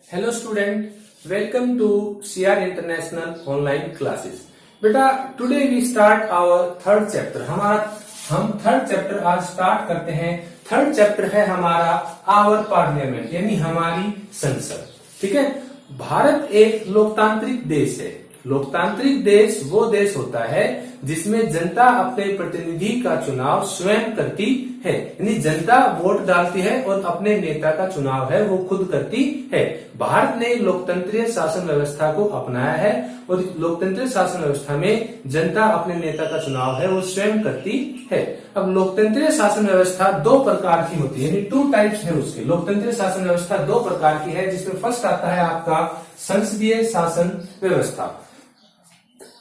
Hello student, welcome to CR international online classes. बेटा, today we start our third chapter. हम third chapter आज start करते हैं। Third chapter है हमारा आवर पार्लियामेंट, यानी हमारी संसद। ठीक है। भारत एक लोकतांत्रिक देश है। लोकतांत्रिक देश वो देश होता है जिसमें जनता अपने प्रतिनिधि का चुनाव स्वयं करती है, यानी जनता वोट डालती है और अपने नेता का चुनाव है वो खुद करती है। भारत ने लोकतंत्रीय शासन व्यवस्था को अपनाया है और लोकतंत्रीय शासन व्यवस्था में जनता अपने नेता का चुनाव है वो स्वयं करती है। अब लोकतंत्रीय शासन व्यवस्था दो प्रकार की होती है, यानी टू टाइप्स है उसके। लोकतंत्रीय शासन व्यवस्था दो प्रकार की है, जिसमें फर्स्ट आता है आपका संसदीय शासन व्यवस्था।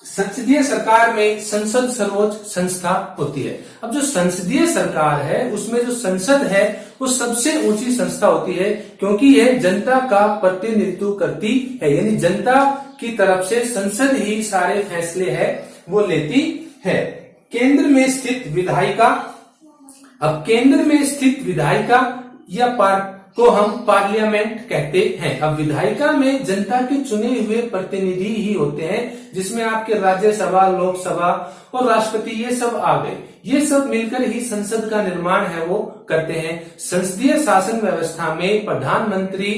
संसदीय सरकार में संसद सर्वोच्च संस्था होती है। अब जो संसदीय सरकार है उसमें जो संसद है वो सबसे ऊंची संस्था होती है, क्योंकि यह जनता का प्रतिनिधित्व करती है, यानी जनता की तरफ से संसद ही सारे फैसले है वो लेती है। केंद्र में स्थित विधायिका, अब केंद्र में स्थित विधायिका या को हम पार्लियामेंट कहते हैं। अब विधायिका में जनता के चुने हुए प्रतिनिधि ही होते हैं, जिसमें आपके राज्यसभा, लोकसभा और राष्ट्रपति ये सब आ गए। ये सब मिलकर ही संसद का निर्माण है वो करते हैं। संसदीय शासन व्यवस्था में प्रधानमंत्री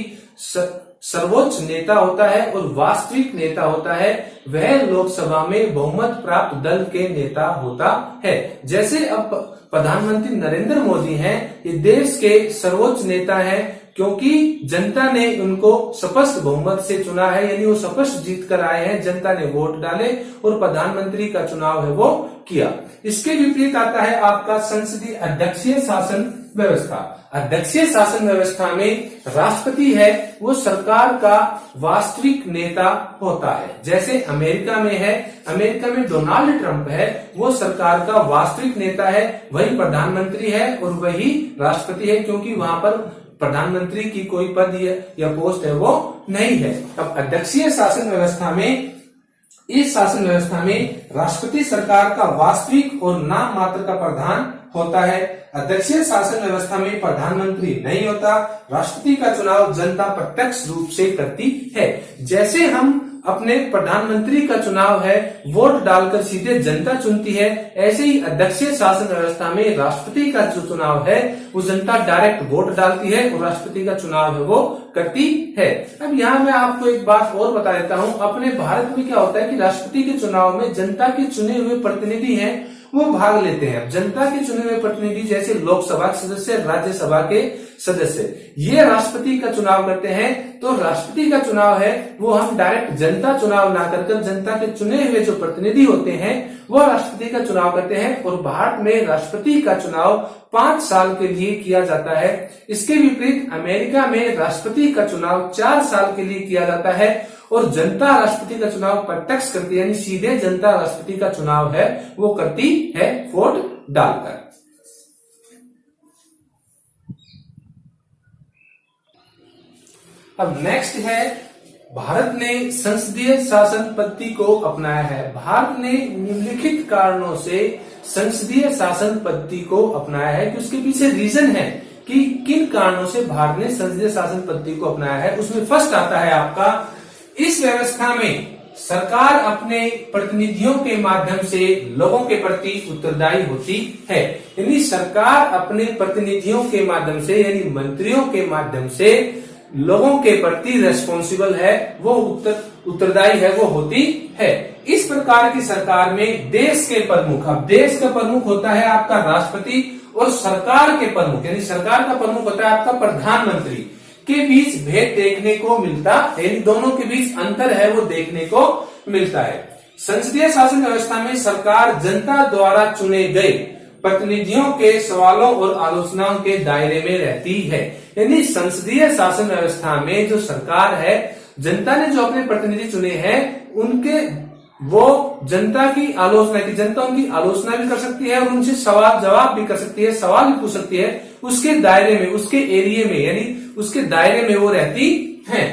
सर्वोच्च नेता होता है और वास्तविक नेता होता है वह लोकसभा में बहुमत प्राप्त दल के नेता होता है। जैसे अब प्रधानमंत्री नरेंद्र मोदी हैं, ये देश के सर्वोच्च नेता हैं, क्योंकि जनता ने उनको स्पष्ट बहुमत से चुना है, यानी वो स्पष्ट जीत कर आए हैं। जनता ने वोट डाले और प्रधानमंत्री का चुनाव है वो किया। इसके विपरीत आता है आपका संसदीय अध्यक्षीय शासन व्यवस्था। अध्यक्षीय शासन व्यवस्था में राष्ट्रपति है वो सरकार का वास्तविक नेता होता है। जैसे अमेरिका में है, अमेरिका में डोनाल्ड ट्रंप है वो सरकार का वास्तविक नेता है, वही प्रधानमंत्री है और वही राष्ट्रपति है, क्योंकि वहां पर प्रधानमंत्री की कोई पद या पोस्ट है वो नहीं है। अब अध्यक्षीय शासन व्यवस्था में, इस शासन व्यवस्था में राष्ट्रपति सरकार का वास्तविक और नाम मात्र का प्रधान होता है। अध्यक्षीय शासन व्यवस्था में प्रधानमंत्री नहीं होता। राष्ट्रपति का चुनाव जनता प्रत्यक्ष रूप से करती है। जैसे हम अपने प्रधानमंत्री का चुनाव है वोट डालकर सीधे जनता चुनती है, ऐसे ही अध्यक्षीय शासन व्यवस्था में राष्ट्रपति का जो चुनाव है वो जनता डायरेक्ट वोट डालती है और राष्ट्रपति का चुनाव है वो करती है। अब यहाँ मैं आपको एक बात और बता देता हूँ। अपने भारत में क्या होता है कि राष्ट्रपति के चुनाव में जनता के चुने हुए प्रतिनिधि हैं वो भाग लेते हैं। अब जनता के चुने हुए प्रतिनिधि जैसे लोकसभा के सदस्य, राज्यसभा के सदस्य, ये राष्ट्रपति का चुनाव करते हैं। तो राष्ट्रपति का चुनाव है वो हम डायरेक्ट जनता चुनाव ना कर जनता के चुने हुए जो प्रतिनिधि होते हैं वो राष्ट्रपति का चुनाव करते हैं। और भारत में राष्ट्रपति का चुनाव 5 साल के लिए किया जाता है। इसके विपरीत अमेरिका में राष्ट्रपति का चुनाव 4 साल के लिए किया जाता है और जनता राष्ट्रपति का चुनाव प्रत्यक्ष करती है, यानी सीधे जनता राष्ट्रपति का चुनाव है वो करती है वोट डालकर। अब नेक्स्ट है, भारत ने संसदीय शासन पद्धति को अपनाया है। भारत ने निम्नलिखित कारणों से संसदीय शासन पद्धति को अपनाया है कि उसके पीछे रीजन है कि किन कारणों से भारत ने संसदीय शासन पद्धति को अपनाया है। उसमें फर्स्ट आता है आपका, इस व्यवस्था में सरकार अपने प्रतिनिधियों के माध्यम से लोगों के प्रति उत्तरदायी होती है, यानी सरकार अपने प्रतिनिधियों के माध्यम से, यानी मंत्रियों के माध्यम से लोगों के प्रति रेस्पॉन्सिबल है वो उत्तरदायी है वो होती है। इस प्रकार की सरकार में देश के प्रमुख, अब देश का प्रमुख होता है आपका राष्ट्रपति और सरकार के प्रमुख, यानी सरकार का प्रमुख होता है आपका प्रधानमंत्री, के बीच भेद देखने को मिलता है, यानी दोनों के बीच अंतर है वो देखने को मिलता है। संसदीय शासन व्यवस्था में सरकार जनता द्वारा चुने गए प्रतिनिधियों के सवालों और आलोचनाओं के दायरे में रहती है, यानी संसदीय शासन व्यवस्था में जो सरकार है, जनता ने जो अपने प्रतिनिधि चुने हैं उनके वो जनता की आलोचना की, जनता उनकी आलोचना भी कर सकती है और उनसे सवाल जवाब भी कर सकती है, सवाल भी पूछ सकती है, उसके दायरे में, उसके एरिया में, यानी उसके दायरे में वो रहती है।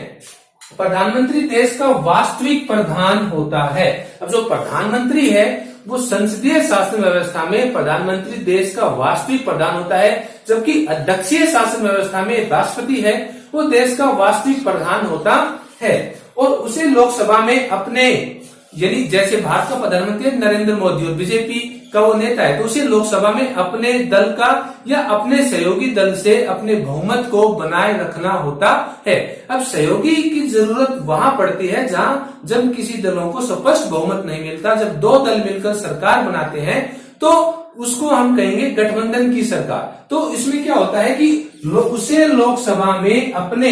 प्रधानमंत्री देश का वास्तविक प्रधान होता है। अब जो प्रधानमंत्री है वो संसदीय शासन व्यवस्था में प्रधानमंत्री देश का वास्तविक प्रधान होता है, जबकि अध्यक्षीय शासन व्यवस्था में राष्ट्रपति है वो देश का वास्तविक प्रधान होता है और उसे लोकसभा में अपने, यानी जैसे भारत का प्रधानमंत्री नरेंद्र मोदी और बीजेपी का वो नेता है, तो उसे लोकसभा में अपने दल का या अपने सहयोगी दल से अपने बहुमत को बनाए रखना होता है। अब सहयोगी की जरूरत वहां पड़ती है जहां जब किसी दलों को स्पष्ट बहुमत नहीं मिलता। जब दो दल मिलकर सरकार बनाते हैं तो उसको हम कहेंगे गठबंधन की सरकार। तो इसमें क्या होता है कि उसे लोकसभा में अपने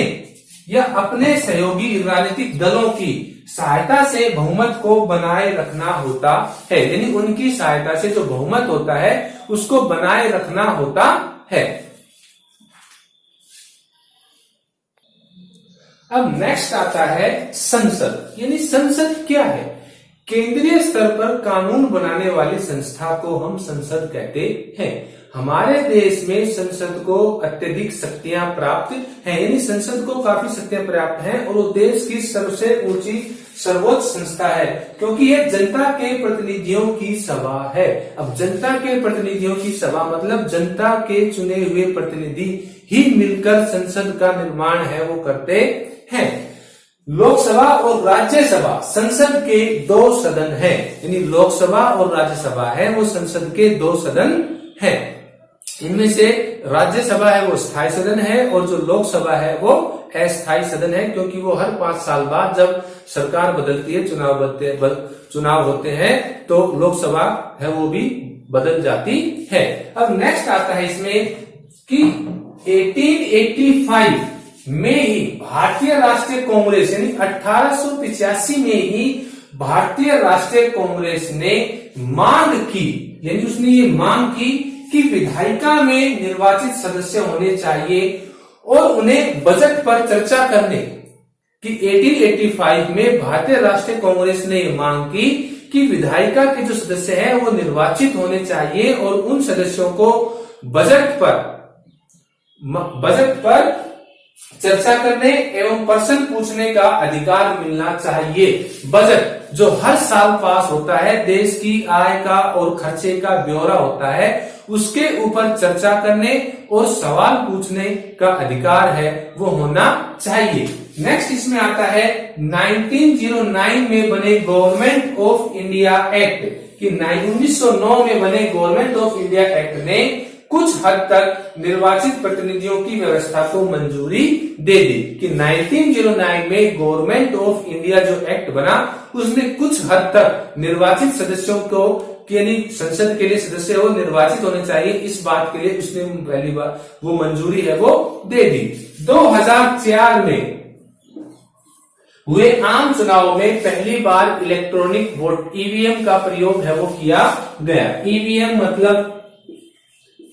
या अपने सहयोगी राजनीतिक दलों की सहायता से बहुमत को बनाए रखना होता है, यानी उनकी सहायता से जो बहुमत होता है उसको बनाए रखना होता है। अब नेक्स्ट आता है संसद, यानी संसद क्या है? केंद्रीय स्तर पर कानून बनाने वाली संस्था को हम संसद कहते हैं। हमारे देश में संसद को अत्यधिक शक्तियां प्राप्त हैं, यानी संसद को काफी शक्तियां प्राप्त हैं और वो देश की सबसे ऊंची सर्वोच्च संस्था है, क्योंकि ये जनता के प्रतिनिधियों की सभा है। अब जनता के प्रतिनिधियों की सभा मतलब जनता के चुने हुए प्रतिनिधि ही मिलकर संसद का निर्माण है वो करते हैं। लोकसभा और राज्यसभा संसद के दो सदन हैं, यानी लोकसभा और राज्यसभा है वो संसद के दो सदन हैं। इनमें से राज्यसभा है वो स्थायी सदन है और जो लोकसभा है वो अस्थायी सदन है, क्योंकि वो हर 5 साल बाद जब सरकार बदलती है, चुनाव होते हैं तो लोकसभा है वो भी बदल जाती है। अब नेक्स्ट आता है इसमें कि 1885 में ही भारतीय राष्ट्रीय कांग्रेस, यानी 1885 में ही भारतीय राष्ट्रीय कांग्रेस ने मांग की, यानी उसने ये मांग की कि विधायिका में निर्वाचित सदस्य होने चाहिए और उन्हें बजट पर चर्चा करने की 1885 में भारतीय राष्ट्रीय कांग्रेस ने मांग की कि विधायिका के जो सदस्य हैं वो निर्वाचित होने चाहिए और उन सदस्यों को बजट पर चर्चा करने एवं प्रश्न पूछने का अधिकार मिलना चाहिए। बजट जो हर साल पास होता है, देश की आय का और खर्चे का ब्यौरा होता है, उसके ऊपर चर्चा करने और सवाल पूछने का अधिकार है वो होना चाहिए। नेक्स्ट इसमें आता है 1909 में बने गवर्नमेंट ऑफ इंडिया एक्ट, कि 1909 में बने गवर्नमेंट ऑफ इंडिया एक्ट ने कुछ हद तक निर्वाचित प्रतिनिधियों की व्यवस्था को मंजूरी दे दी, कि 1909 में गवर्नमेंट ऑफ इंडिया जो एक्ट बना उसने कुछ हद तक निर्वाचित सदस्यों को, यानी संसद के लिए सदस्य वो निर्वाचित होने चाहिए, इस बात के लिए उसने पहली बार वो मंजूरी है वो दे दी। 2004 में हुए आम चुनाव में पहली बार इलेक्ट्रॉनिक वोट ईवीएम का प्रयोग है वो किया गया। ईवीएम मतलब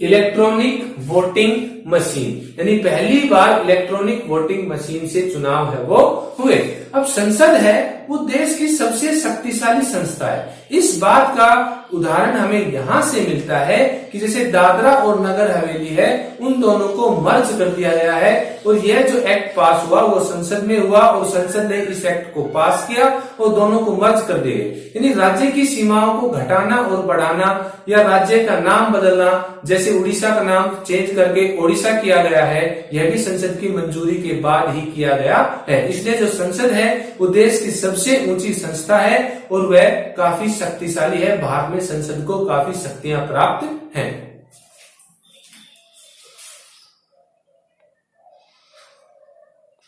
इलेक्ट्रॉनिक वोटिंग मशीन, यानी पहली बार इलेक्ट्रॉनिक वोटिंग मशीन से चुनाव है वो हुए। अब संसद है वो देश की सबसे शक्तिशाली संस्था है। इस बात का उदाहरण हमें यहां से मिलता है कि जैसे दादरा और नगर हवेली है, उन दोनों को मर्ज कर दिया गया है और यह जो एक्ट पास हुआ वो संसद में हुआ और संसद ने इस एक्ट को पास किया और दोनों को मर्ज कर दिए। यानी राज्य की सीमाओं को घटाना और बढ़ाना या राज्य का नाम बदलना, जैसे उड़ीसा का नाम चेंज करके ओडिशा किया गया है, यह भी संसद की मंजूरी के बाद ही किया गया है। इसलिए जो संसद है वो देश की सबसे ऊंची संस्था है और वह काफी शक्तिशाली है। भारत में संसद को काफी शक्तियां प्राप्त हैं।